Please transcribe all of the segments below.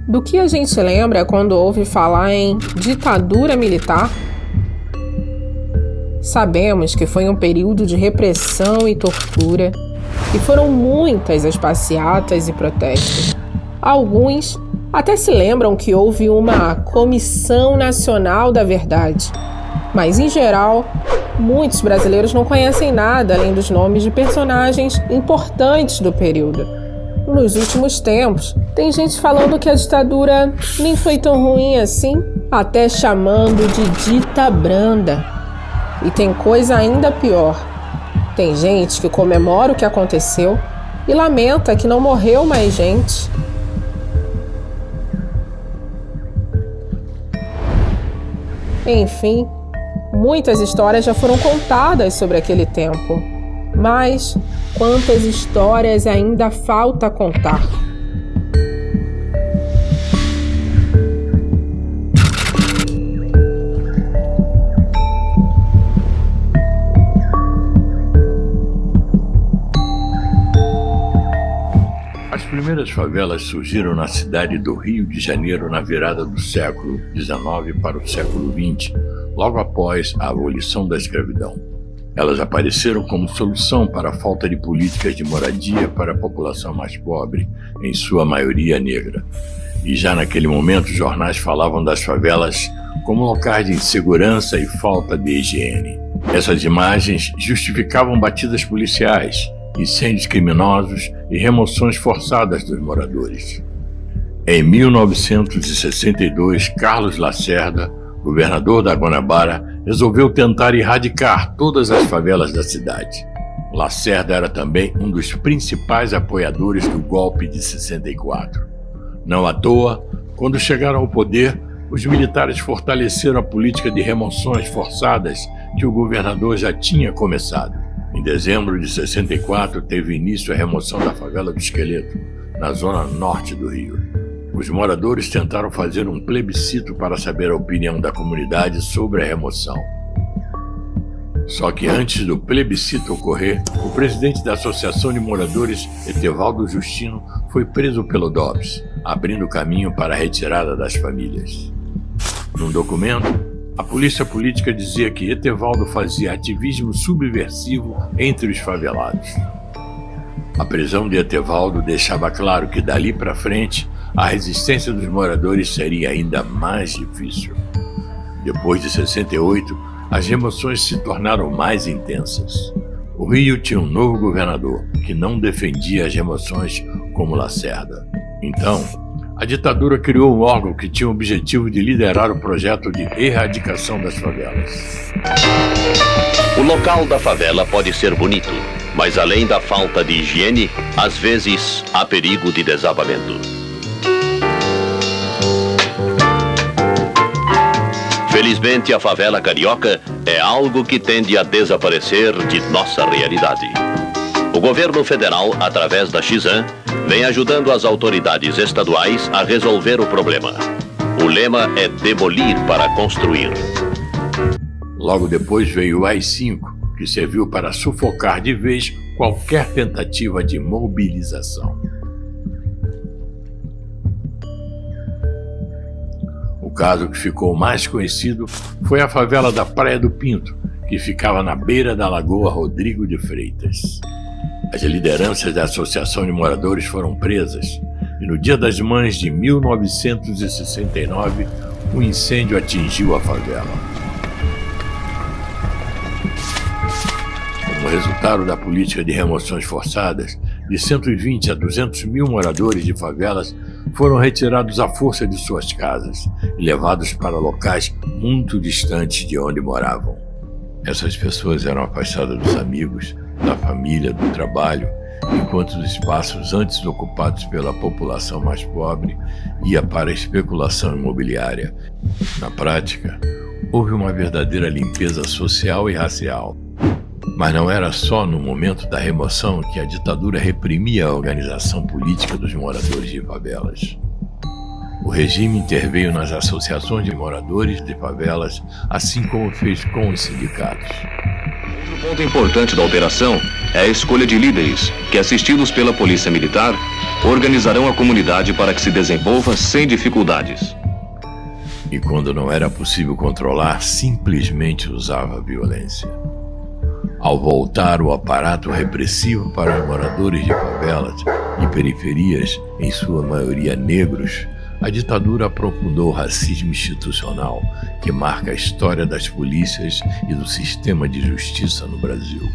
Do que a gente lembra quando ouve falar em ditadura militar? Sabemos que foi um período de repressão e tortura, e foram muitas as passeatas e protestos. Alguns até se lembram que houve uma Comissão Nacional da Verdade, mas, em geral, muitos brasileiros não conhecem nada além dos nomes de personagens importantes do período. Nos últimos tempos, tem gente falando que a ditadura nem foi tão ruim assim, até chamando de dita branda. E tem coisa ainda pior. Tem gente que comemora o que aconteceu e lamenta que não morreu mais gente. Enfim, muitas histórias já foram contadas sobre aquele tempo. Mas quantas histórias ainda falta contar? As primeiras favelas surgiram na cidade do Rio de Janeiro na virada do século XIX para o século XX, logo após a abolição da escravidão. Elas apareceram como solução para a falta de políticas de moradia para a população mais pobre, em sua maioria negra. E já naquele momento, os jornais falavam das favelas como locais de insegurança e falta de higiene. Essas imagens justificavam batidas policiais, incêndios criminosos e remoções forçadas dos moradores. Em 1962, Carlos Lacerda, governador da Guanabara, resolveu tentar erradicar todas as favelas da cidade. Lacerda era também um dos principais apoiadores do golpe de 64. Não à toa, quando chegaram ao poder, os militares fortaleceram a política de remoções forçadas que o governador já tinha começado. Em dezembro de 64, teve início a remoção da favela do Esqueleto, na zona norte do Rio. Os moradores tentaram fazer um plebiscito para saber a opinião da comunidade sobre a remoção. Só que antes do plebiscito ocorrer, o presidente da Associação de Moradores, Etevaldo Justino, foi preso pelo DOPS, abrindo caminho para a retirada das famílias. Num documento, a polícia política dizia que Etevaldo fazia ativismo subversivo entre os favelados. A prisão de Etevaldo deixava claro que dali para frente a resistência dos moradores seria ainda mais difícil. Depois de 68, as remoções se tornaram mais intensas. O Rio tinha um novo governador que não defendia as remoções como Lacerda. Então, a ditadura criou um órgão que tinha o objetivo de liderar o projeto de erradicação das favelas. O local da favela pode ser bonito, mas além da falta de higiene, às vezes há perigo de desabamento. Felizmente, a favela carioca é algo que tende a desaparecer de nossa realidade. O governo federal, através da Xan, vem ajudando as autoridades estaduais a resolver o problema. O lema é demolir para construir. Logo depois veio o AI-5, que serviu para sufocar de vez qualquer tentativa de mobilização. O caso que ficou mais conhecido foi a favela da Praia do Pinto, que ficava na beira da Lagoa Rodrigo de Freitas. As lideranças da Associação de Moradores foram presas e no Dia das Mães de 1969, um incêndio atingiu a favela. Como resultado da política de remoções forçadas, de 120 a 200 mil moradores de favelas foram retirados à força de suas casas e levados para locais muito distantes de onde moravam. Essas pessoas eram afastadas dos amigos, da família, do trabalho, enquanto os espaços antes ocupados pela população mais pobre ia para a especulação imobiliária. Na prática, houve uma verdadeira limpeza social e racial. Mas não era só no momento da remoção que a ditadura reprimia a organização política dos moradores de favelas. O regime interveio nas associações de moradores de favelas, assim como fez com os sindicatos. Outro ponto importante da operação é a escolha de líderes, que, assistidos pela polícia militar, organizarão a comunidade para que se desenvolva sem dificuldades. E quando não era possível controlar, simplesmente usava a violência. Ao voltar o aparato repressivo para os moradores de favelas e periferias, em sua maioria negros, a ditadura aprofundou o racismo institucional que marca a história das polícias e do sistema de justiça no Brasil.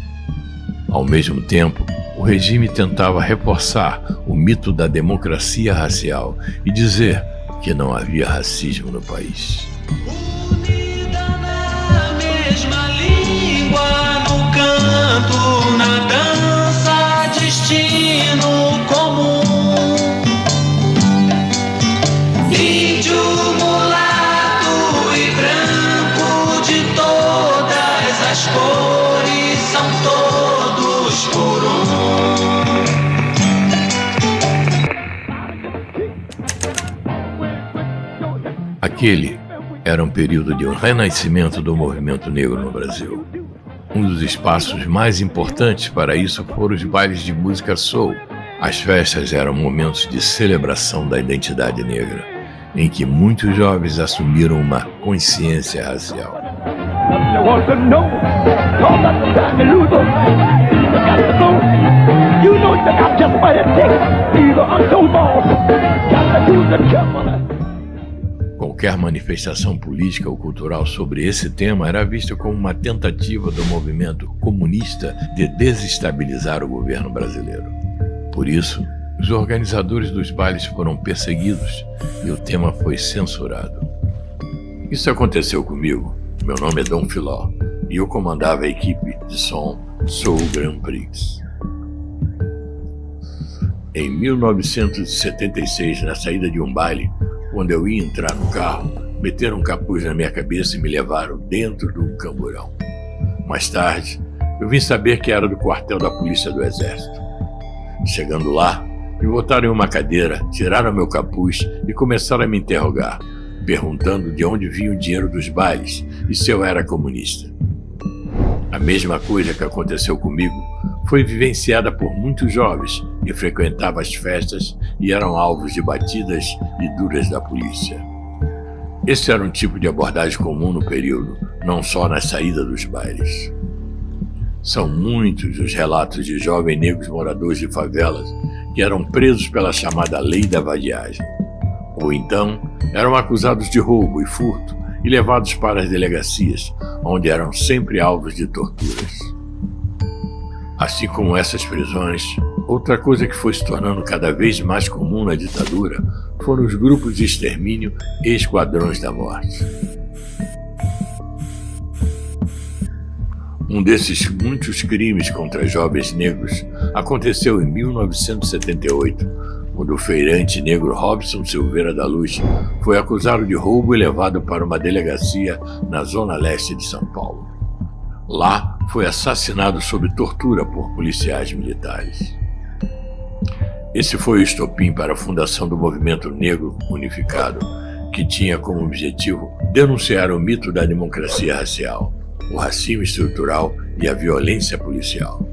Ao mesmo tempo, o regime tentava reforçar o mito da democracia racial e dizer que não havia racismo no país. Unida na mesma língua, no canto, na dança, destino comum. Índio, mulato e branco, de todas as cores, são todos por um. Aquele era um período de um renascimento do movimento negro no Brasil. Um dos espaços mais importantes para isso foram os bailes de música soul. As festas eram momentos de celebração da identidade negra, em que muitos jovens assumiram uma consciência racial. Qualquer manifestação política ou cultural sobre esse tema era vista como uma tentativa do movimento comunista de desestabilizar o governo brasileiro. Por isso, os organizadores dos bailes foram perseguidos e o tema foi censurado. Isso aconteceu comigo. Meu nome é Dom Filó e eu comandava a equipe de som Soul Grand Prix. Em 1976, na saída de um baile, quando eu ia entrar no carro, meteram um capuz na minha cabeça e me levaram dentro de um camburão. Mais tarde, eu vim saber que era do quartel da Polícia do Exército. Chegando lá, me botaram em uma cadeira, tiraram meu capuz e começaram a me interrogar, perguntando de onde vinha o dinheiro dos bailes e se eu era comunista. A mesma coisa que aconteceu comigo foi vivenciada por muitos jovens que frequentavam as festas e eram alvos de batidas e duras da polícia. Esse era um tipo de abordagem comum no período, não só na saída dos bailes. São muitos os relatos de jovens negros moradores de favelas que eram presos pela chamada Lei da Vadiagem. Ou então, eram acusados de roubo e furto e levados para as delegacias, onde eram sempre alvos de torturas. Assim como essas prisões, outra coisa que foi se tornando cada vez mais comum na ditadura foram os grupos de extermínio e esquadrões da morte. Um desses muitos crimes contra jovens negros aconteceu em 1978, quando o feirante negro Robson Silveira da Luz foi acusado de roubo e levado para uma delegacia na zona leste de São Paulo. Lá, foi assassinado sob tortura por policiais militares. Esse foi o estopim para a fundação do Movimento Negro Unificado, que tinha como objetivo denunciar o mito da democracia racial, o racismo estrutural e a violência policial.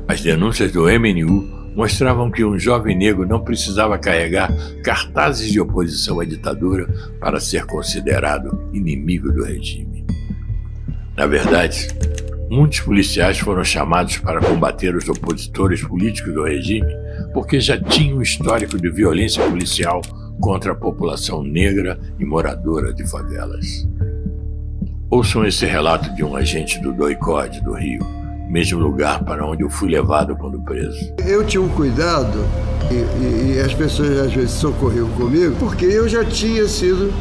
As denúncias do MNU mostravam que um jovem negro não precisava carregar cartazes de oposição à ditadura para ser considerado inimigo do regime. Na verdade, muitos policiais foram chamados para combater os opositores políticos do regime porque já tinham um histórico de violência policial contra a população negra e moradora de favelas. Ouçam esse relato de um agente do DOI-CODE do Rio, mesmo lugar para onde eu fui levado quando preso. Eu tinha um cuidado e as pessoas às vezes socorriam comigo porque eu já tinha sido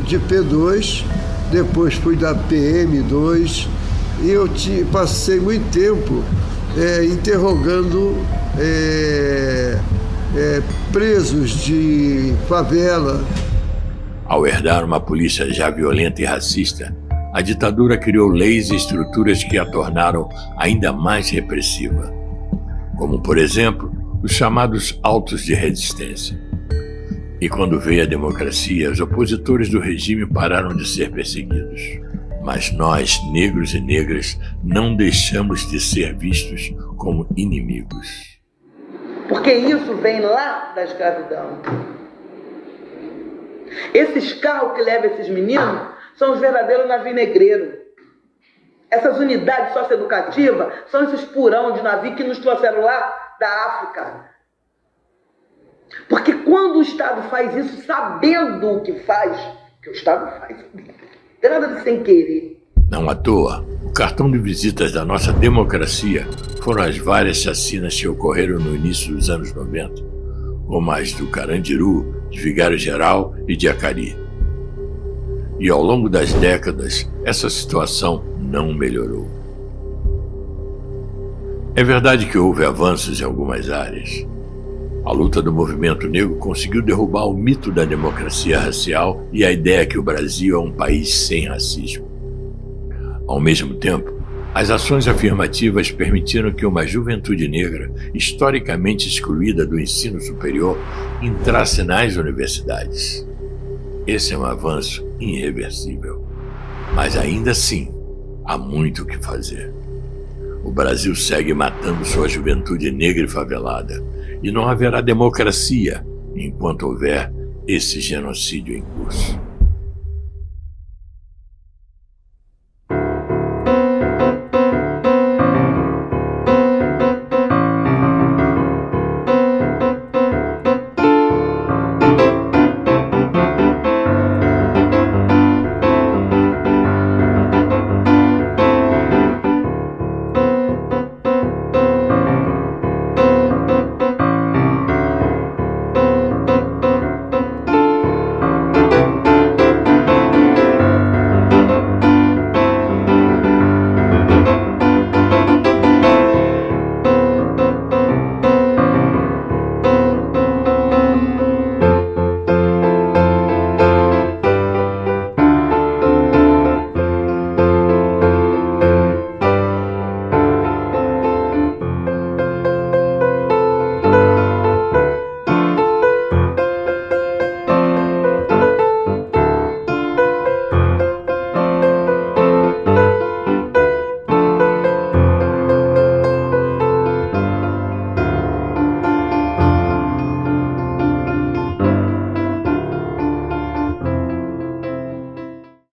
de P2, depois fui da PM2 e eu passei muito tempo interrogando presos de favela. Ao herdar uma polícia já violenta e racista, a ditadura criou leis e estruturas que a tornaram ainda mais repressiva, como, por exemplo, os chamados autos de resistência. E quando veio a democracia, os opositores do regime pararam de ser perseguidos. Mas nós, negros e negras, não deixamos de ser vistos como inimigos. Porque isso vem lá da escravidão. Esses carros que levam esses meninos são os verdadeiros navios negreiros. Essas unidades socioeducativas são esses purão de navio que nos trouxeram lá da África. Porque quando o Estado faz isso sabendo o que faz, que o Estado faz, não tem nada de sem querer. Não à toa, o cartão de visitas da nossa democracia foram as várias chacinas que ocorreram no início dos anos 90, como as do Carandiru, de Vigário Geral e de Acari. E ao longo das décadas, essa situação não melhorou. É verdade que houve avanços em algumas áreas. A luta do movimento negro conseguiu derrubar o mito da democracia racial e a ideia que o Brasil é um país sem racismo. Ao mesmo tempo, as ações afirmativas permitiram que uma juventude negra, historicamente excluída do ensino superior, entrasse nas universidades. Esse é um avanço irreversível. Mas ainda assim, há muito o que fazer. O Brasil segue matando sua juventude negra e favelada, e não haverá democracia enquanto houver esse genocídio em curso.